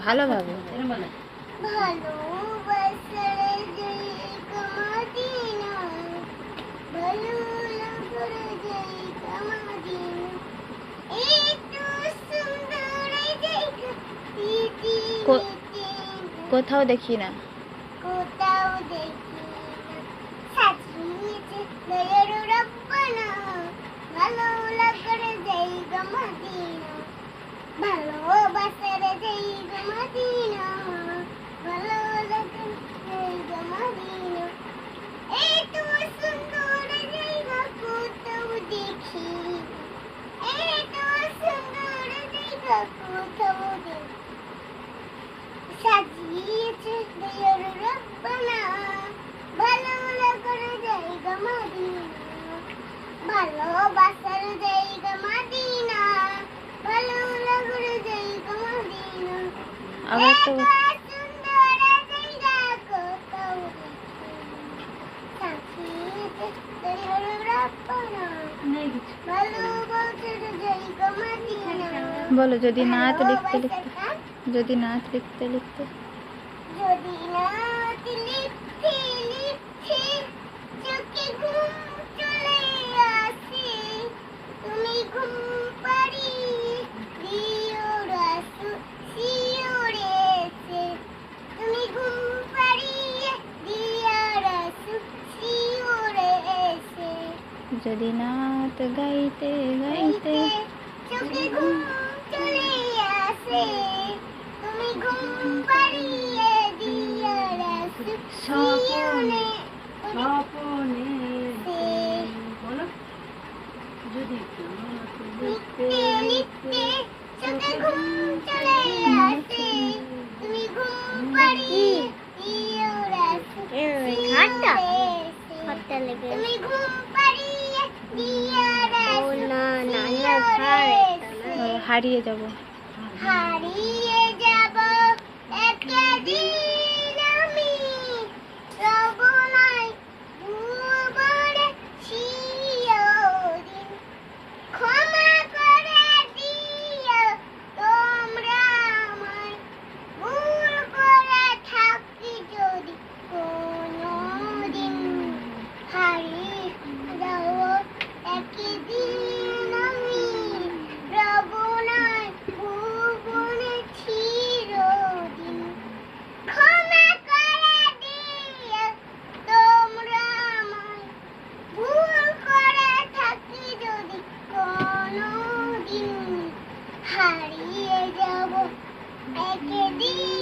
ভালোভাবে কোথাও দেখি না ভালোবাসার জায়গা মদিনা, ভালোবাসার জায়গা মদিনা, এত সুন্দর জায়গা কোথাও দেখি, এত সুন্দর জায়গা কোথাও দেখি, সাজিয়েছে দয়ার রব্বানা, ভালো লাগার জায়গা মদিনা, ভালোবাসার জায়গা মদিনা, ভালো লাগার জায়গা মদিনা, আবার তো সুন্দর জায়গা কোথাও দেখি, সাজিয়েছে দয়ার রব্বানা, ভালোবাসার জায়গা মদিনা। বলো যদি নাচ লিখতে লিখতে যদি নাচ লিখতে লিখতে যদি নাচ লিখতে লিখতে চোখে ঘুম চলে আসে, তুমি ঘুম পাড়িয়ে দিও রাসু শিওরেছে, তুমি ঘুম পাড়িয়ে দিও রাসু শিওরেছে, যদি নাচ গাইতে গাইতে চোখে ঘুম চলে আসে, তুমি ঘুম পাড়িয়ে দিও রাসু শিওরে লিখতে লিখতে চোখে ঘুম চলে আসে, তুমি ঘুম পাড়িয়ে দিও রাসু শিওরেছে, তুমি ঘুম পাড়িয়ে দিও রাসু শিওরেছে, হারিয়ে যাব হারিয়ে যাব একদিন আমি, রব নাই ভুবনে চিরদিন, ক্ষমা করে দিও তোমরা আমায়, ভুল করে থাকি যদি কোনোদিন, হারিয়ে যাব একদিন আমি, রব নাই ভুবনে চিরদিন, ক্ষমা করে দিও তোমরা আমায়, ভুল করে থাকি যদি কোনোদিন, হারিয়ে যাব একদিন